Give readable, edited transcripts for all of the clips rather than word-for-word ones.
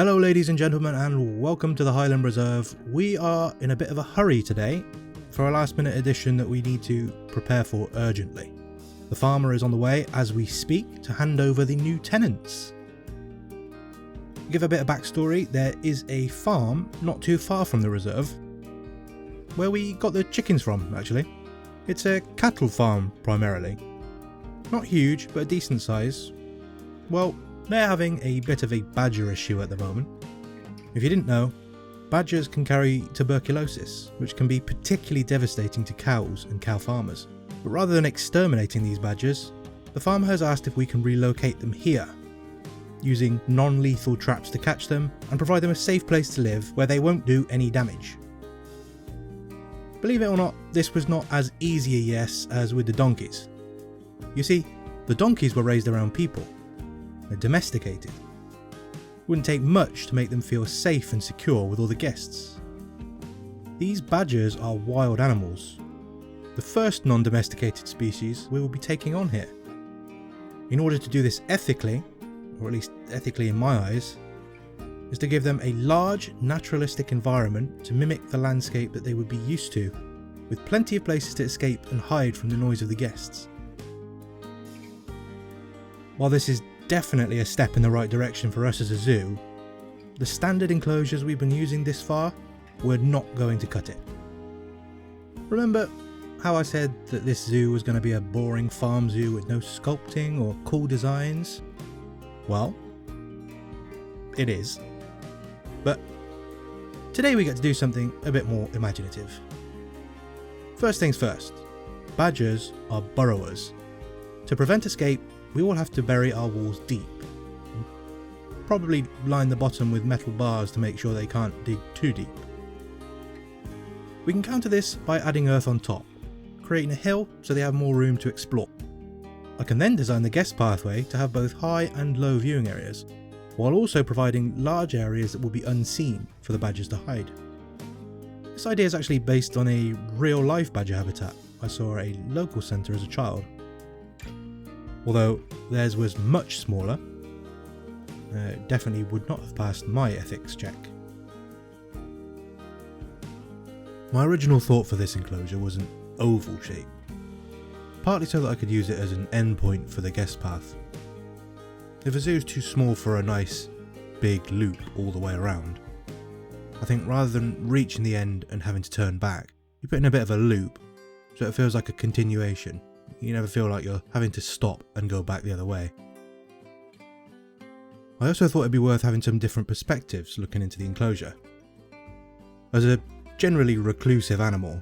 Hello ladies and gentlemen, and welcome to the Highland Reserve. We are in a bit of a hurry today for a last minute edition that we need to prepare for urgently. The farmer is on the way as we speak to hand over the new tenants. To give a bit of backstory, there is a farm not too far from the reserve where we got the chickens from, actually. It's a cattle farm primarily. Not huge, but a decent size. Well, they're having a bit of a badger issue at the moment. If you didn't know, badgers can carry tuberculosis, which can be particularly devastating to cows and cow farmers. But rather than exterminating these badgers, the farmer has asked if we can relocate them here, using non-lethal traps to catch them and provide them a safe place to live where they won't do any damage. Believe it or not, this was not as easy a yes as with the donkeys. You see, the donkeys were raised around people. They're domesticated. Wouldn't take much to make them feel safe and secure with all the guests. These badgers are wild animals, the first non-domesticated species we will be taking on here. In order to do this ethically, or at least ethically in my eyes, is to give them a large naturalistic environment to mimic the landscape that they would be used to, with plenty of places to escape and hide from the noise of the guests. While this is definitely a step in the right direction for us as a zoo, the standard enclosures we've been using this far were not going to cut it. Remember how I said that this zoo was going to be a boring farm zoo with no sculpting or cool designs? Well, it is. But today we get to do something a bit more imaginative. First things first, badgers are burrowers. To prevent escape, we will have to bury our walls deep. Probably line the bottom with metal bars to make sure they can't dig too deep. We can counter this by adding earth on top, creating a hill so they have more room to explore. I can then design the guest pathway to have both high and low viewing areas, while also providing large areas that will be unseen for the badgers to hide. This idea is actually based on a real life badger habitat I saw at a local centre as a child. Although theirs was much smaller, it definitely would not have passed my ethics check. My original thought for this enclosure was an oval shape, partly so that I could use it as an endpoint for the guest path. If a zoo is too small for a nice big loop all the way around, I think rather than reaching the end and having to turn back, you put in a bit of a loop so it feels like a continuation. You never feel like you're having to stop and go back the other way. I also thought it'd be worth having some different perspectives looking into the enclosure. As a generally reclusive animal,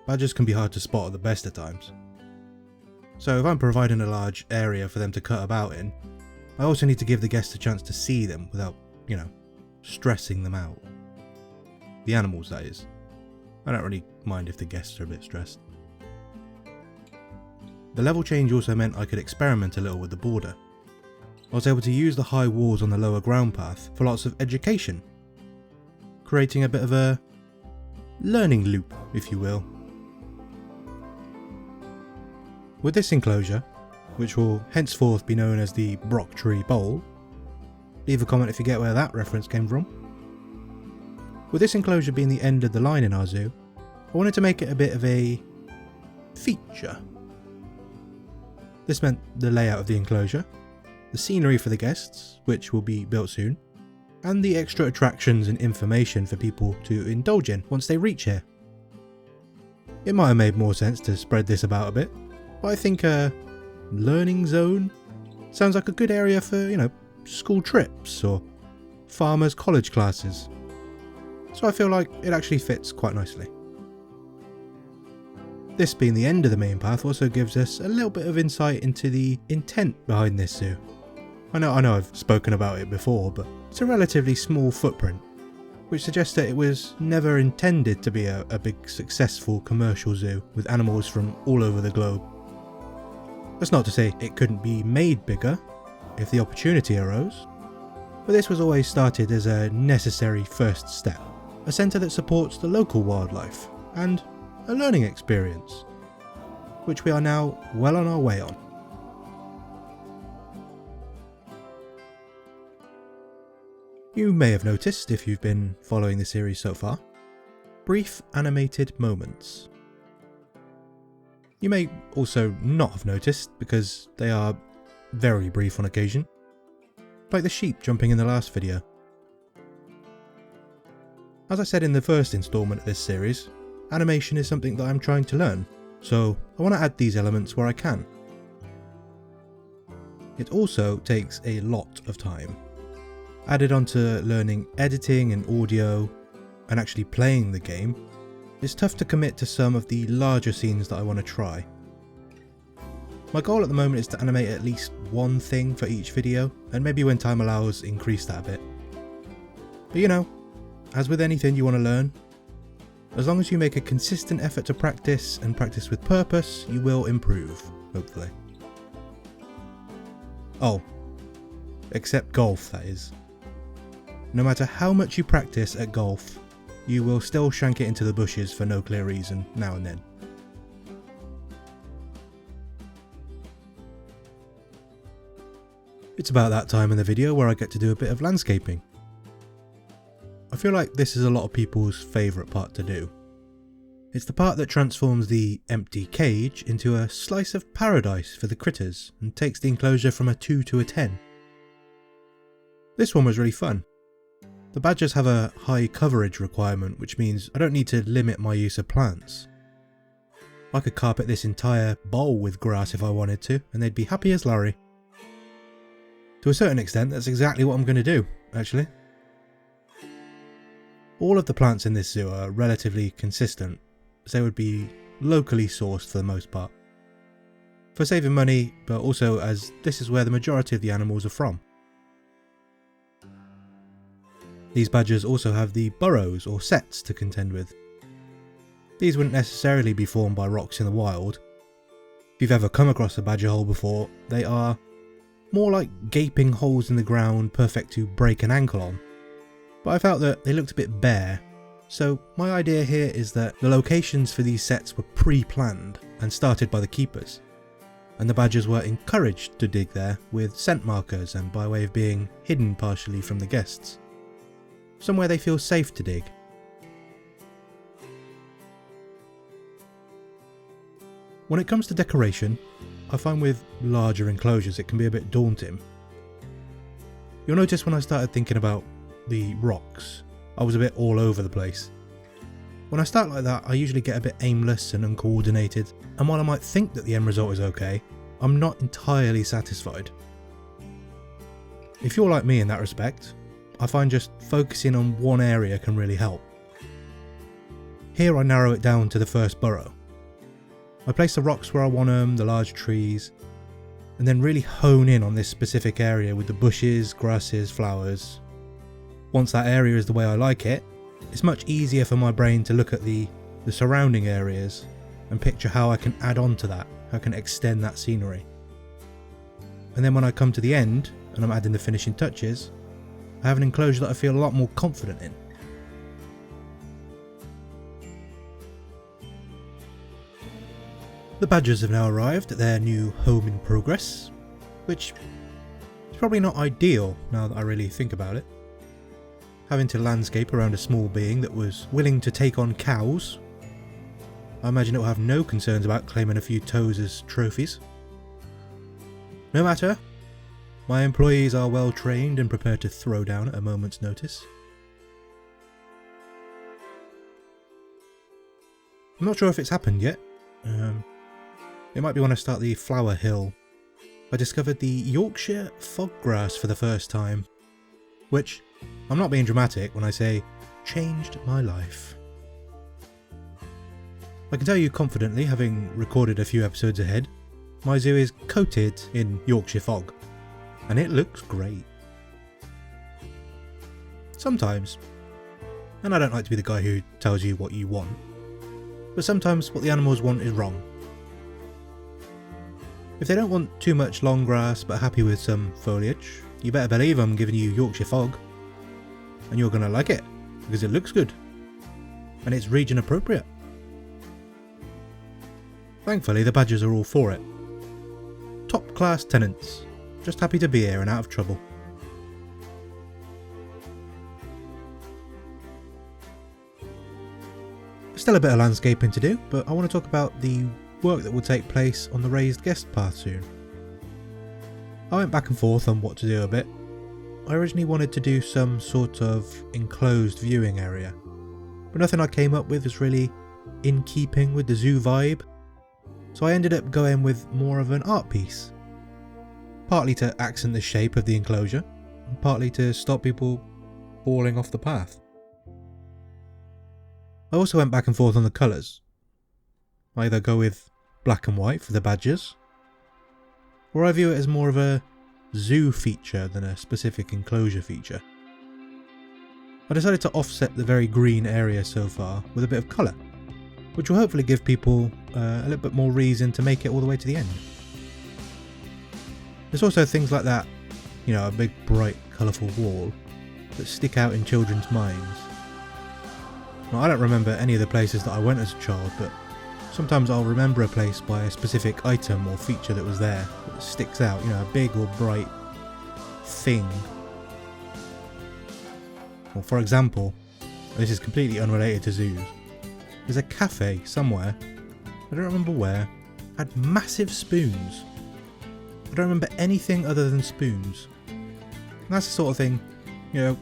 badgers can be hard to spot at the best of times. So if I'm providing a large area for them to cut about in, I also need to give the guests a chance to see them without, stressing them out. The animals, that is. I don't really mind if the guests are a bit stressed. The level change also meant I could experiment a little with the border. I was able to use the high walls on the lower ground path for lots of education, creating a bit of a learning loop, if you will. With this enclosure, which will henceforth be known as the Brocktree Bowl, leave a comment if you get where that reference came from. With this enclosure being the end of the line in our zoo, I wanted to make it a bit of a feature. This meant the layout of the enclosure, the scenery for the guests, which will be built soon, and the extra attractions and information for people to indulge in once they reach here. It might have made more sense to spread this about a bit, but I think a learning zone sounds like a good area for, school trips or farmers' college classes. So I feel like it actually fits quite nicely. This being the end of the main path also gives us a little bit of insight into the intent behind this zoo. I know I've spoken about it before, but it's a relatively small footprint, which suggests that it was never intended to be a big successful commercial zoo with animals from all over the globe. That's not to say it couldn't be made bigger if the opportunity arose, but this was always started as a necessary first step, a centre that supports the local wildlife and a learning experience, which we are now well on our way on. You may have noticed, if you've been following the series so far, brief animated moments. You may also not have noticed, because they are very brief on occasion, like the sheep jumping in the last video. As I said in the first instalment of this series, animation is something that I'm trying to learn, so I want to add these elements where I can. It also takes a lot of time. Added onto learning editing and audio, and actually playing the game, it's tough to commit to some of the larger scenes that I want to try. My goal at the moment is to animate at least one thing for each video, and maybe when time allows, increase that a bit. But you know, as with anything you want to learn, as long as you make a consistent effort to practice, and practice with purpose, you will improve, hopefully. Oh, except golf, that is. No matter how much you practice at golf, you will still shank it into the bushes for no clear reason now and then. It's about that time in the video where I get to do a bit of landscaping. I feel like this is a lot of people's favourite part to do. It's the part that transforms the empty cage into a slice of paradise for the critters and takes the enclosure from a 2 to a 10. This one was really fun. The badgers have a high coverage requirement, which means I don't need to limit my use of plants. I could carpet this entire bowl with grass if I wanted to, and they'd be happy as Larry. To a certain extent, that's exactly what I'm going to do, actually. All of the plants in this zoo are relatively consistent, as they would be locally sourced for the most part. For saving money, but also as this is where the majority of the animals are from. These badgers also have the burrows or sets to contend with. These wouldn't necessarily be formed by rocks in the wild. If you've ever come across a badger hole before, they are more like gaping holes in the ground perfect to break an ankle on. But I felt that they looked a bit bare, so my idea here is that the locations for these sets were pre-planned and started by the keepers, and the badgers were encouraged to dig there with scent markers and by way of being hidden partially from the guests. Somewhere they feel safe to dig. When it comes to decoration, I find with larger enclosures it can be a bit daunting. You'll notice when I started thinking about the rocks, I was a bit all over the place. When I start like that, I usually get a bit aimless and uncoordinated, and while I might think that the end result is okay, I'm not entirely satisfied. If you're like me in that respect, I find just focusing on one area can really help. Here I narrow it down to the first burrow. I place the rocks where I want them, the large trees, and then really hone in on this specific area with the bushes, grasses, flowers. Once that area is the way I like it, it's much easier for my brain to look at the surrounding areas and picture how I can add on to that, how I can extend that scenery. And then when I come to the end and I'm adding the finishing touches, I have an enclosure that I feel a lot more confident in. The badgers have now arrived at their new home in progress, which is probably not ideal now that I really think about it. Having to landscape around a small being that was willing to take on cows, I imagine it will have no concerns about claiming a few toes as trophies. No matter, my employees are well trained and prepared to throw down at a moment's notice. I'm not sure if it's happened yet. It might be when I start the flower hill. I discovered the Yorkshire foggrass for the first time, which, I'm not being dramatic when I say, changed my life. I can tell you confidently, having recorded a few episodes ahead, my zoo is coated in Yorkshire fog, and it looks great. Sometimes, and I don't like to be the guy who tells you what you want, but sometimes what the animals want is wrong. If they don't want too much long grass but happy with some foliage, you better believe I'm giving you Yorkshire fog. And you're gonna like it, because it looks good. And it's region appropriate. Thankfully the badgers are all for it. Top class tenants, just happy to be here and out of trouble. Still a bit of landscaping to do, but I want to talk about the work that will take place on the raised guest path soon. I went back and forth on what to do a bit. I originally wanted to do some sort of enclosed viewing area, but nothing I came up with was really in keeping with the zoo vibe, so I ended up going with more of an art piece, partly to accent the shape of the enclosure, and partly to stop people falling off the path. I also went back and forth on the colours. I either go with black and white for the badgers, or I view it as more of a zoo feature than a specific enclosure feature. I decided to offset the very green area so far with a bit of colour, which will hopefully give people a little bit more reason to make it all the way to the end. There's also things like that, you know, a big bright colourful wall that stick out in children's minds. Now, I don't remember any of the places that I went as a child, but sometimes I'll remember a place by a specific item or feature that was there that sticks out, you know, a big or bright thing. Well, for example, this is completely unrelated to zoos, there's a cafe somewhere, I don't remember where, had massive spoons. I don't remember anything other than spoons. And that's the sort of thing, you know,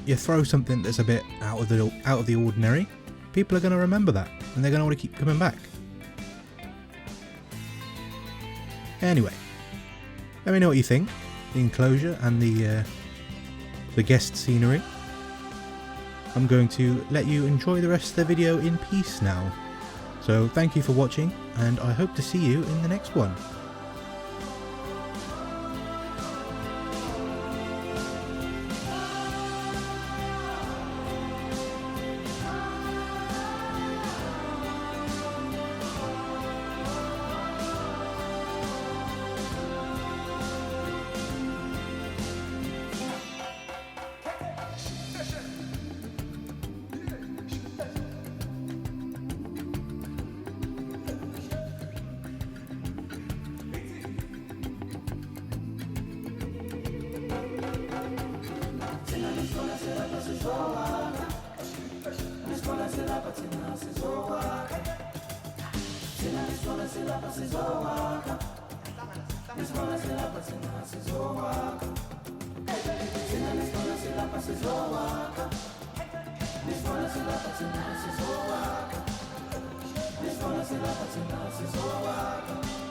you throw something that's a bit out of the ordinary, people are going to remember that, and they're going to want to keep coming back. Anyway, let me know what you think, the enclosure and the guest scenery. I'm going to let you enjoy the rest of the video in peace now. So thank you for watching, and I hope to see you in the next one. This